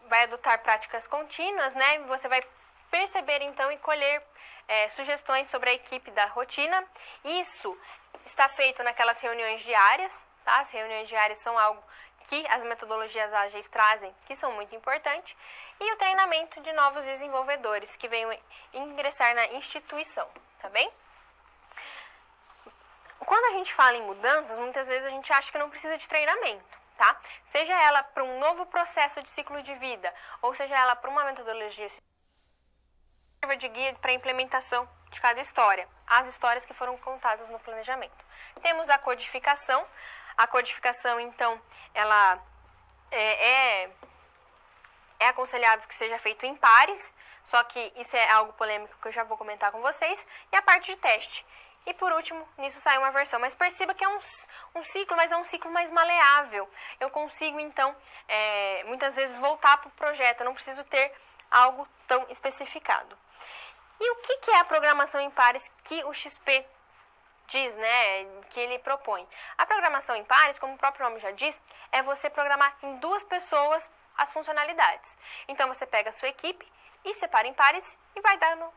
vai adotar práticas contínuas, né? Você vai perceber então e colher sugestões sobre a equipe da rotina. Isso está feito naquelas reuniões diárias, tá? As reuniões diárias são algo que as metodologias ágeis trazem, que são muito importantes. E o treinamento de novos desenvolvedores que venham ingressar na instituição, tá bem? Quando a gente fala em mudanças, muitas vezes a gente acha que não precisa de treinamento, tá? Seja ela para um novo processo de ciclo de vida, ou seja ela para uma metodologia de guia para implementação de cada história, as histórias que foram contadas no planejamento. Temos a codificação. A codificação, então, ela é aconselhável que seja feito em pares, só que isso é algo polêmico que eu já vou comentar com vocês, e a parte de teste. E por último, nisso sai uma versão, mas perceba que é um ciclo, mas é um ciclo mais maleável. Eu consigo, então, muitas vezes voltar para o projeto, eu não preciso ter algo tão especificado. E o que é a programação em pares que o XP diz, né, que ele propõe? A programação em pares, como o próprio nome já diz, é você programar em duas pessoas as funcionalidades. Então, você pega a sua equipe e separa em pares e vai dando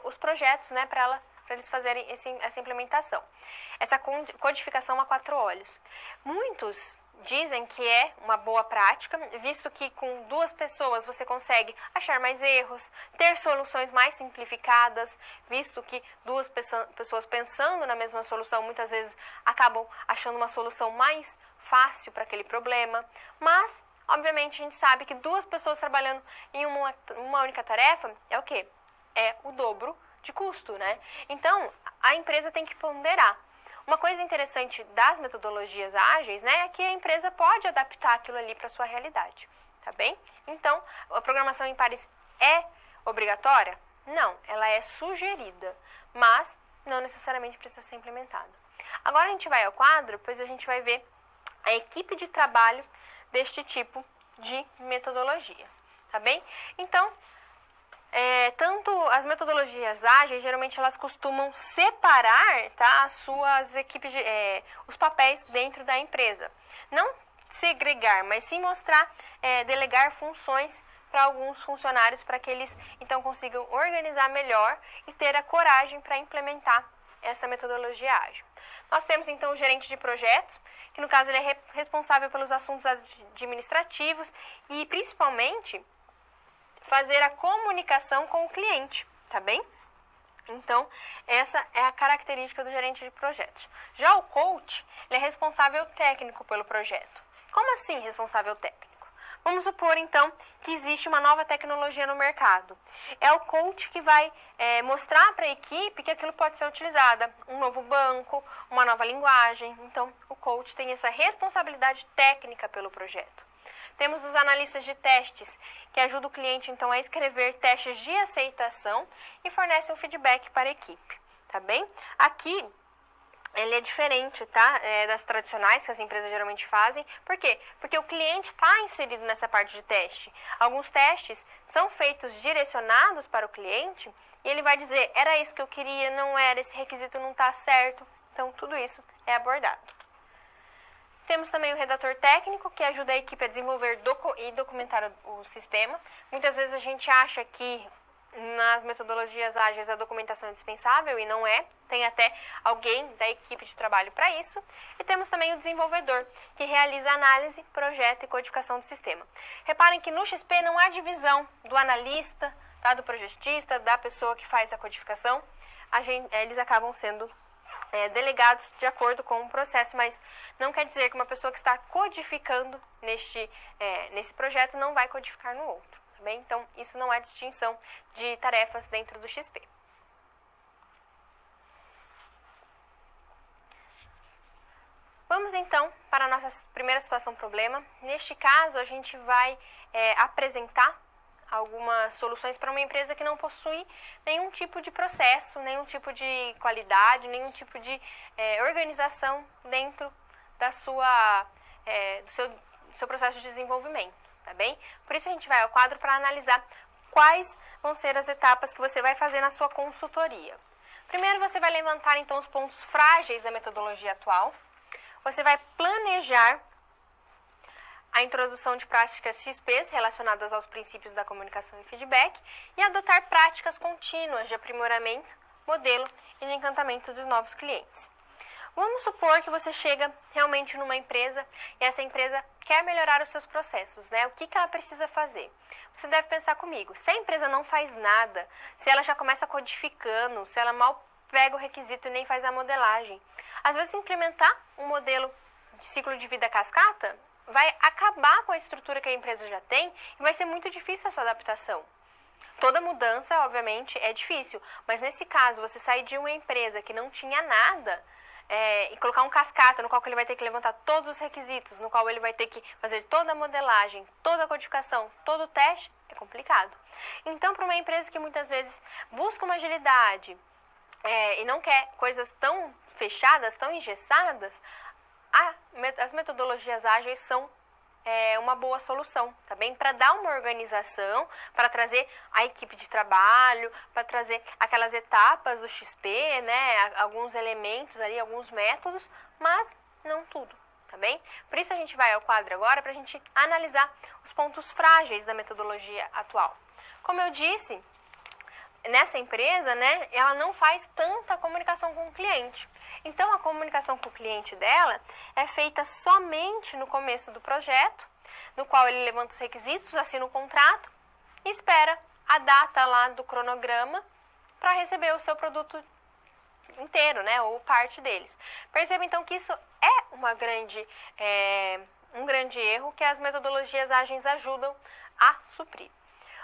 os projetos, né, para eles fazerem essa implementação. Essa codificação a 4 olhos. Muitos dizem que é uma boa prática, visto que com 2 pessoas você consegue achar mais erros, ter soluções mais simplificadas, visto que 2 pessoas pensando na mesma solução muitas vezes acabam achando uma solução mais fácil para aquele problema, mas obviamente a gente sabe que 2 pessoas trabalhando em uma única tarefa é o quê? É o dobro de custo, né? Então, a empresa tem que ponderar. Uma coisa interessante das metodologias ágeis, né, é que a empresa pode adaptar aquilo ali para a sua realidade, tá bem? Então, a programação em pares é obrigatória? Não, ela é sugerida, mas não necessariamente precisa ser implementada. Agora a gente vai ao quadro, pois a gente vai ver a equipe de trabalho deste tipo de metodologia, tá bem? Então, tanto as metodologias ágeis, geralmente elas costumam separar, tá, as suas equipes, os papéis dentro da empresa. Não segregar, mas sim mostrar, delegar funções para alguns funcionários para que eles então consigam organizar melhor e ter a coragem para implementar essa metodologia ágil. Nós temos então o gerente de projetos, que no caso ele é responsável pelos assuntos administrativos e principalmente fazer a comunicação com o cliente, tá bem? Então, essa é a característica do gerente de projetos. Já o coach, ele é responsável técnico pelo projeto. Como assim responsável técnico? Vamos supor, então, que existe uma nova tecnologia no mercado. É o coach que vai mostrar para a equipe que aquilo pode ser utilizado. Um novo banco, uma nova linguagem. Então, o coach tem essa responsabilidade técnica pelo projeto. Temos os analistas de testes, que ajudam o cliente, então, a escrever testes de aceitação e fornecem um feedback para a equipe, tá bem? Aqui, ele é diferente, tá? Das tradicionais que as empresas geralmente fazem. Por quê? Porque o cliente está inserido nessa parte de teste. Alguns testes são feitos direcionados para o cliente e ele vai dizer, era isso que eu queria, não era, esse requisito não está certo. Então, tudo isso é abordado. Temos também o redator técnico, que ajuda a equipe a desenvolver e documentar o sistema. Muitas vezes a gente acha que nas metodologias ágeis a documentação é dispensável e não é. Tem até alguém da equipe de trabalho para isso. E temos também o desenvolvedor, que realiza análise, projeto e codificação do sistema. Reparem que no XP não há divisão do analista, tá, do projetista, da pessoa que faz a codificação. Eles acabam sendo delegados de acordo com o processo, mas não quer dizer que uma pessoa que está codificando nesse projeto não vai codificar no outro, tá bem? Então, isso não é distinção de tarefas dentro do XP. Vamos então para a nossa primeira situação problema. Neste caso, a gente vai apresentar algumas soluções para uma empresa que não possui nenhum tipo de processo, nenhum tipo de qualidade, nenhum tipo de organização dentro da do seu processo de desenvolvimento, tá bem? Por isso a gente vai ao quadro para analisar quais vão ser as etapas que você vai fazer na sua consultoria. Primeiro você vai levantar então os pontos frágeis da metodologia atual. Você vai planejar a introdução de práticas XPs relacionadas aos princípios da comunicação e feedback e adotar práticas contínuas de aprimoramento, modelo e de encantamento dos novos clientes. Vamos supor que você chega realmente numa empresa e essa empresa quer melhorar os seus processos, né? O que ela precisa fazer? Você deve pensar comigo, se a empresa não faz nada, se ela já começa codificando, se ela mal pega o requisito e nem faz a modelagem, às vezes implementar um modelo de ciclo de vida cascata vai acabar com a estrutura que a empresa já tem e vai ser muito difícil a sua adaptação. Toda mudança, obviamente, é difícil, mas nesse caso, você sair de uma empresa que não tinha nada e colocar um cascata no qual ele vai ter que levantar todos os requisitos, no qual ele vai ter que fazer toda a modelagem, toda a codificação, todo o teste, é complicado. Então, para uma empresa que muitas vezes busca uma agilidade e não quer coisas tão fechadas, tão engessadas, as metodologias ágeis são uma boa solução, tá bem? Para dar uma organização, para trazer a equipe de trabalho, para trazer aquelas etapas do XP, né? Alguns elementos ali, alguns métodos, mas não tudo, tá bem? Por isso a gente vai ao quadro agora para a gente analisar os pontos frágeis da metodologia atual. Como eu disse, nessa empresa, né, ela não faz tanta comunicação com o cliente. Então, a comunicação com o cliente dela é feita somente no começo do projeto, no qual ele levanta os requisitos, assina o contrato e espera a data lá do cronograma para receber o seu produto inteiro, né, ou parte deles. Perceba, então, que isso é um grande erro que as metodologias ágeis ajudam a suprir.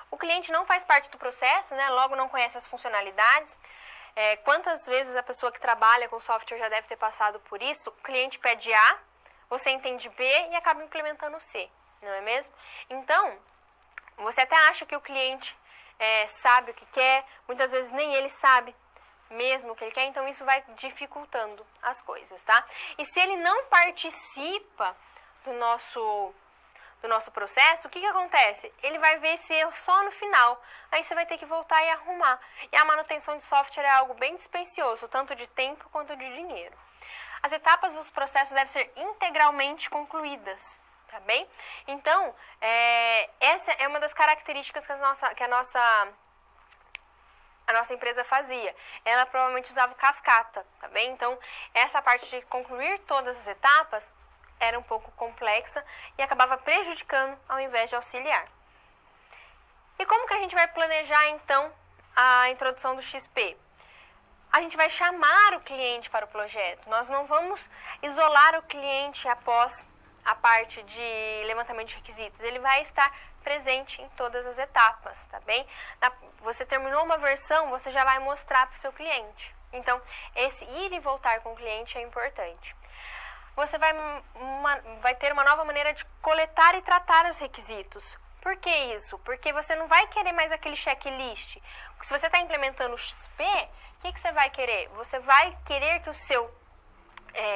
O cliente não faz parte do processo, né, logo não conhece as funcionalidades. Quantas vezes a pessoa que trabalha com software já deve ter passado por isso? O cliente pede A, você entende B e acaba implementando C, não é mesmo? Então, você até acha que o cliente sabe o que quer, muitas vezes nem ele sabe mesmo o que ele quer, então isso vai dificultando as coisas, tá? E se ele não participa do nosso processo, o que acontece? Ele vai ver esse erro só no final. Aí você vai ter que voltar e arrumar. E a manutenção de software é algo bem dispendioso, tanto de tempo quanto de dinheiro. As etapas dos processos devem ser integralmente concluídas, tá bem? Então, essa é uma das características que a nossa empresa fazia. Ela provavelmente usava o cascata, tá bem? Então, essa parte de concluir todas as etapas era um pouco complexa e acabava prejudicando ao invés de auxiliar. E como que a gente vai planejar, então, a introdução do XP? A gente vai chamar o cliente para o projeto. Nós não vamos isolar o cliente após a parte de levantamento de requisitos. Ele vai estar presente em todas as etapas, tá bem? Você terminou uma versão, você já vai mostrar para o seu cliente. Então, esse ir e voltar com o cliente é importante. Você vai ter uma nova maneira de coletar e tratar os requisitos. Por que isso? Porque você não vai querer mais aquele checklist. Se você está implementando o XP, o que você vai querer? Você vai querer que o seu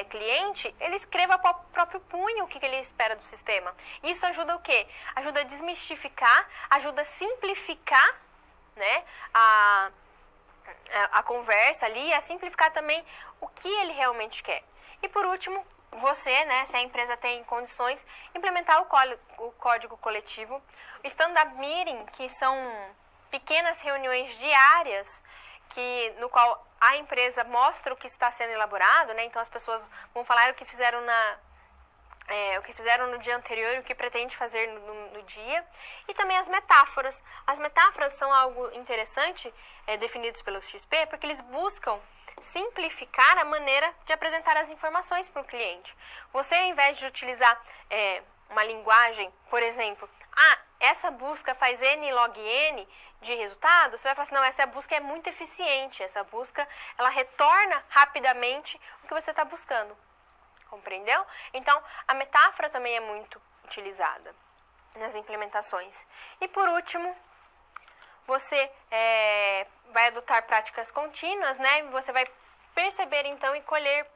cliente, ele escreva para o próprio punho o que ele espera do sistema. Isso ajuda o quê? Ajuda a desmistificar, ajuda a simplificar, né, a conversa ali, a simplificar também o que ele realmente quer. E por último, você, né, se a empresa tem condições, implementar o código coletivo, o stand-up meeting, que são pequenas reuniões diárias, no qual a empresa mostra o que está sendo elaborado, né? Então as pessoas vão falar o que fizeram no dia anterior e o que pretende fazer no dia. E também as metáforas. As metáforas são algo interessante, definidos pelo XP, porque eles buscam simplificar a maneira de apresentar as informações para o cliente. Você, ao invés de utilizar uma linguagem, por exemplo, essa busca faz N log N de resultado, você vai falar assim, não, essa busca é muito eficiente, essa busca, ela retorna rapidamente o que você está buscando. compreendeu? Então, a metáfora também é muito utilizada nas implementações. E por último, você vai adotar práticas contínuas, né? Você vai perceber então e colher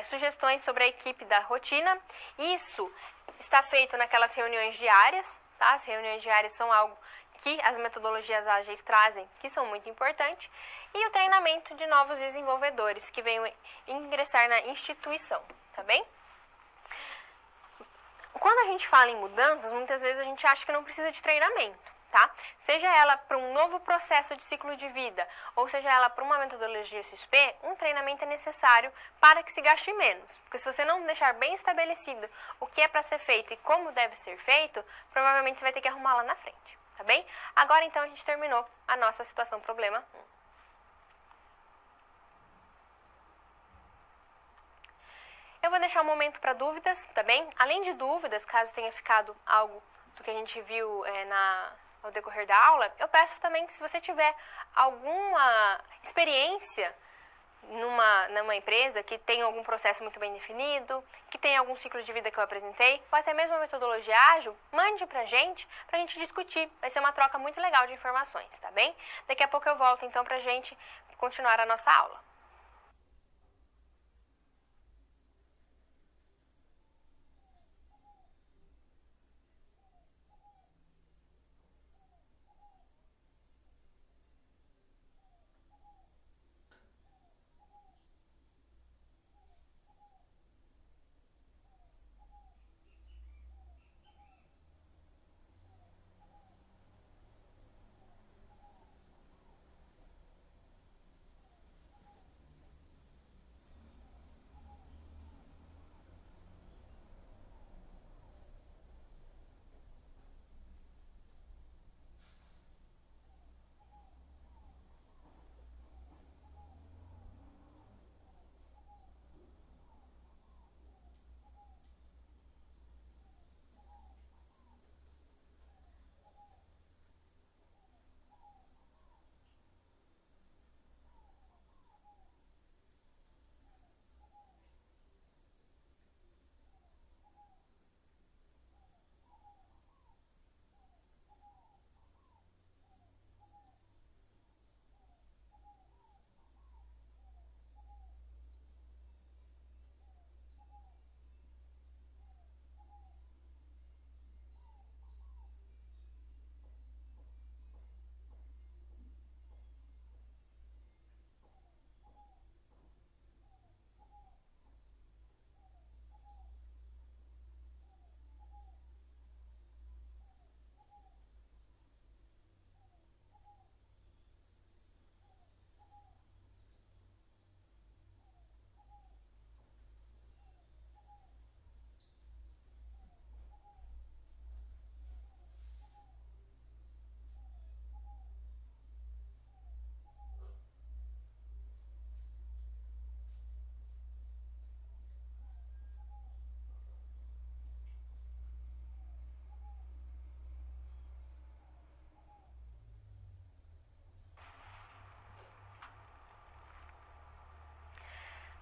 sugestões sobre a equipe da rotina. Isso está feito naquelas reuniões diárias, tá? As reuniões diárias são algo que as metodologias ágeis trazem, que são muito importantes. E o treinamento de novos desenvolvedores que venham ingressar na instituição, tá bem? Quando a gente fala em mudanças, muitas vezes a gente acha que não precisa de treinamento, tá? Seja ela para um novo processo de ciclo de vida, ou seja ela para uma metodologia XP, um treinamento é necessário para que se gaste menos. Porque se você não deixar bem estabelecido o que é para ser feito e como deve ser feito, provavelmente você vai ter que arrumar lá na frente, tá bem? Agora então a gente terminou a nossa situação problema 1. Eu vou deixar um momento para dúvidas, tá bem? Além de dúvidas, caso tenha ficado algo do que a gente viu ao decorrer da aula, eu peço também que se você tiver alguma experiência numa empresa que tem algum processo muito bem definido, que tem algum ciclo de vida que eu apresentei, ou até mesmo a metodologia ágil, mande pra gente discutir. Vai ser uma troca muito legal de informações, tá bem? Daqui a pouco eu volto então pra gente continuar a nossa aula.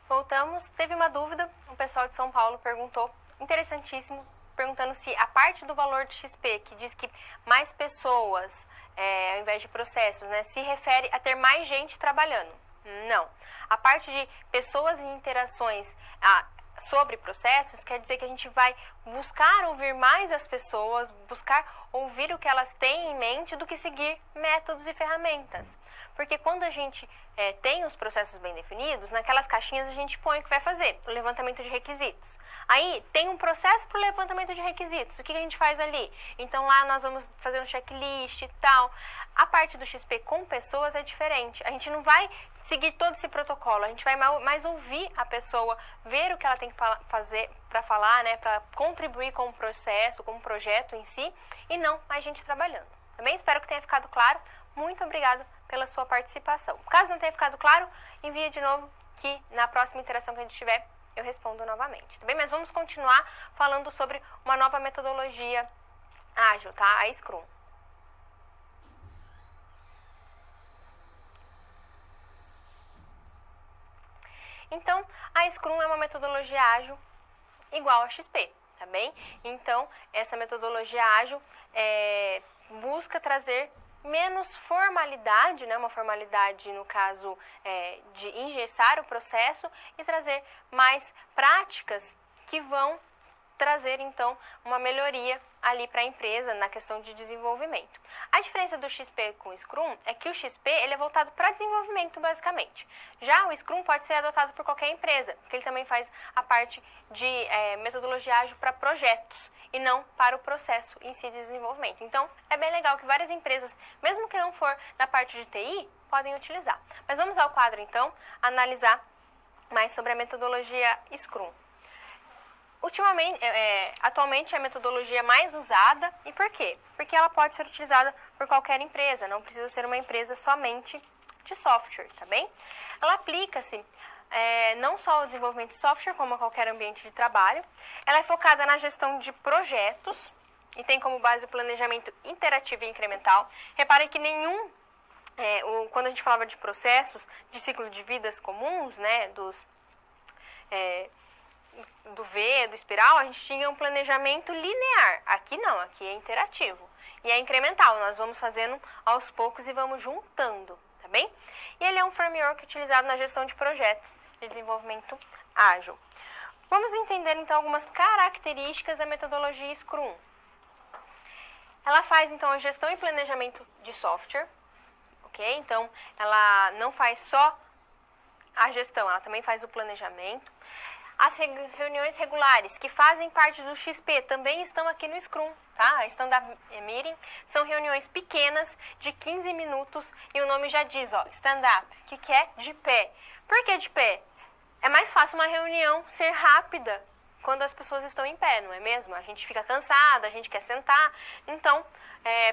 Voltamos. Teve uma dúvida, o pessoal de São Paulo perguntou, interessantíssimo, perguntando se a parte do valor de XP, que diz que mais pessoas, ao invés de processos, né, se refere a ter mais gente trabalhando. Não. A parte de pessoas e interações sobre processos quer dizer que a gente vai buscar ouvir mais as pessoas, buscar ouvir o que elas têm em mente do que seguir métodos e ferramentas. Porque quando a gente tem os processos bem definidos, naquelas caixinhas a gente põe o que vai fazer, o levantamento de requisitos. Aí tem um processo para o levantamento de requisitos, o que a gente faz ali? Então lá nós vamos fazer um checklist e tal. A parte do XP com pessoas é diferente, a gente não vai seguir todo esse protocolo, a gente vai mais ouvir a pessoa, ver o que ela tem que fazer para falar, né, para contribuir com o processo, com o projeto em si, e não mais gente trabalhando. Também espero que tenha ficado claro. Muito obrigada pela sua participação. Caso não tenha ficado claro, envia de novo que na próxima interação que a gente tiver, eu respondo novamente, tá bem? Mas vamos continuar falando sobre uma nova metodologia ágil, tá? A Scrum. Então, a Scrum é uma metodologia ágil igual a XP, tá bem? Então, essa metodologia ágil busca trazer menos formalidade, né, uma formalidade no caso de engessar o processo e trazer mais práticas que vão trazer então uma melhoria ali para a empresa na questão de desenvolvimento. A diferença do XP com o Scrum é que o XP ele é voltado para desenvolvimento basicamente. Já o Scrum pode ser adotado por qualquer empresa, porque ele também faz a parte de metodologia ágil para projetos e não para o processo em si de desenvolvimento. Então, é bem legal que várias empresas, mesmo que não for da parte de TI, podem utilizar. Mas vamos ao quadro então, analisar mais sobre a metodologia Scrum. Atualmente é a metodologia mais usada, e por quê? Porque ela pode ser utilizada por qualquer empresa, não precisa ser uma empresa somente de software, tá bem? Ela aplica-se não só ao desenvolvimento de software, como a qualquer ambiente de trabalho. Ela é focada na gestão de projetos e tem como base o planejamento interativo e incremental. Reparem que quando a gente falava de processos, de ciclo de vidas comuns, né, do V, do espiral, a gente tinha um planejamento linear. Aqui não, aqui é interativo. E é incremental, nós vamos fazendo aos poucos e vamos juntando, tá bem? E ele é um framework utilizado na gestão de projetos de desenvolvimento ágil. Vamos entender então algumas características da metodologia Scrum. Ela faz então a gestão e planejamento de software, ok? Então, ela não faz só a gestão, ela também faz o planejamento. As reuniões regulares, que fazem parte do XP, também estão aqui no Scrum, tá? A Stand-Up Meeting são reuniões pequenas de 15 minutos e o nome já diz, ó, Stand-Up, que é de pé. Por que de pé? É mais fácil uma reunião ser rápida quando as pessoas estão em pé, não é mesmo? A gente fica cansado, a gente quer sentar, então,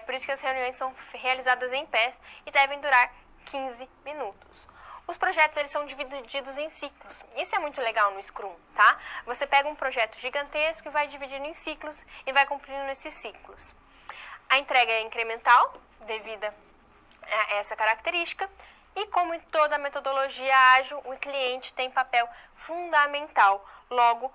por isso que as reuniões são realizadas em pé e devem durar 15 minutos. Os projetos eles são divididos em ciclos. Isso é muito legal no Scrum, tá? Você pega um projeto gigantesco e vai dividindo em ciclos e vai cumprindo esses ciclos. A entrega é incremental, devido a essa característica. E como em toda metodologia ágil, o cliente tem papel fundamental. Logo,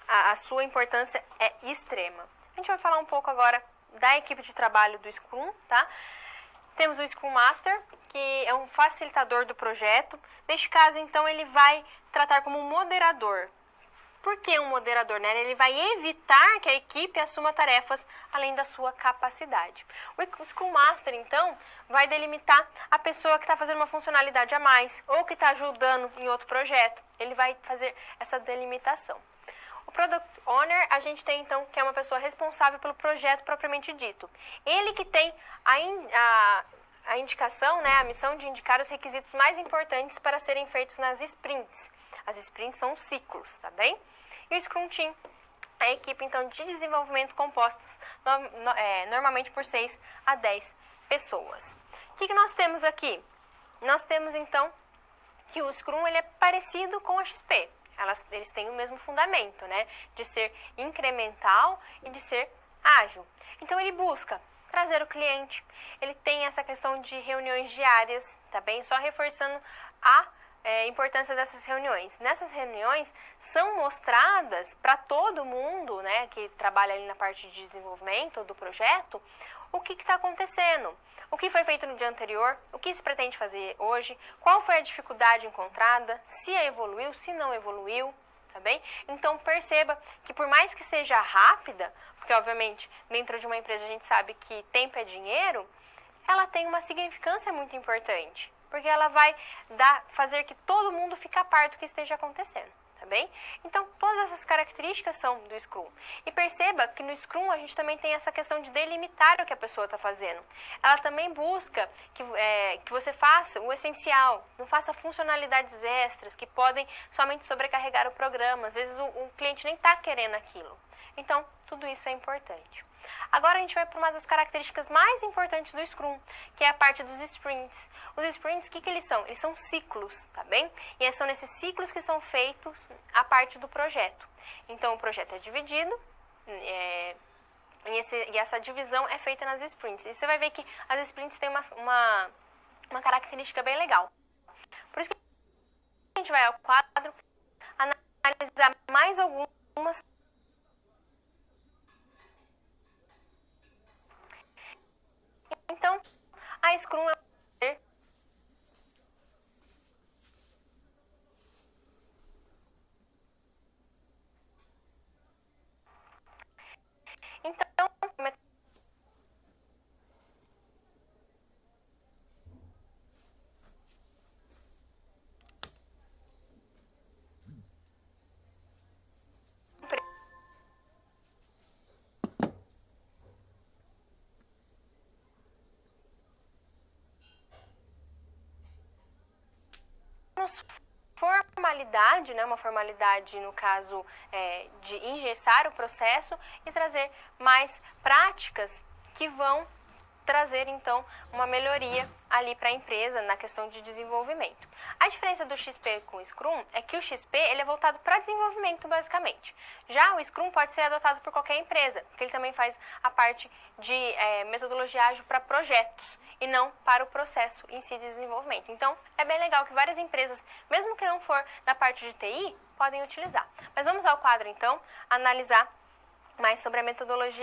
a sua importância é extrema. A gente vai falar um pouco agora da equipe de trabalho do Scrum, tá? Temos o Scrum Master, que é um facilitador do projeto. Neste caso, então, ele vai tratar como um moderador. Por que um moderador, né? Ele vai evitar que a equipe assuma tarefas além da sua capacidade. O Scrum Master, então, vai delimitar a pessoa que está fazendo uma funcionalidade a mais ou que está ajudando em outro projeto. Ele vai fazer essa delimitação. O Product Owner, a gente tem, então, que é uma pessoa responsável pelo projeto propriamente dito. Ele que tem a indicação, né, a missão de indicar os requisitos mais importantes para serem feitos nas sprints. As sprints são ciclos, tá bem? E o Scrum Team, a equipe, então, de desenvolvimento compostas normalmente por 6 a 10 pessoas. O que nós temos aqui? Nós temos, então, que o Scrum ele é parecido com a XP. Eles têm o mesmo fundamento, né? De ser incremental e de ser ágil. Então, ele busca trazer o cliente. Ele tem essa questão de reuniões diárias, tá bem? Só reforçando a importância dessas reuniões. Nessas reuniões, são mostradas para todo mundo, né? Que trabalha ali na parte de desenvolvimento do projeto, o que está acontecendo. O que foi feito no dia anterior, o que se pretende fazer hoje, qual foi a dificuldade encontrada, se evoluiu, se não evoluiu, tá bem? Então perceba que por mais que seja rápida, porque obviamente dentro de uma empresa a gente sabe que tempo é dinheiro, ela tem uma significância muito importante, porque ela vai fazer que todo mundo fique a par do que esteja acontecendo. Tá bem? Então, todas essas características são do Scrum. E perceba que no Scrum a gente também tem essa questão de delimitar o que a pessoa está fazendo. Ela também busca que você faça o essencial, não faça funcionalidades extras que podem somente sobrecarregar o programa. Às vezes o cliente nem está querendo aquilo. Então, tudo isso é importante. Agora a gente vai para uma das características mais importantes do Scrum, que é a parte dos sprints. Os sprints, o que eles são? Eles são ciclos, tá bem? E são nesses ciclos que são feitos a parte do projeto. Então, o projeto é dividido e essa divisão é feita nas sprints. E você vai ver que as sprints têm uma característica bem legal. Por isso que a gente vai ao quadro analisar mais algumas. Então, a Scrum é então, formalidade, né, uma formalidade no caso de engessar o processo e trazer mais práticas que vão trazer então uma melhoria ali para a empresa na questão de desenvolvimento. A diferença do XP com o Scrum é que o XP ele é voltado para desenvolvimento basicamente. Já o Scrum pode ser adotado por qualquer empresa, porque ele também faz a parte de metodologia ágil para projetos e não para o processo em si de desenvolvimento. Então, é bem legal que várias empresas, mesmo que não for da parte de TI, podem utilizar. Mas vamos ao quadro então, analisar mais sobre a metodologia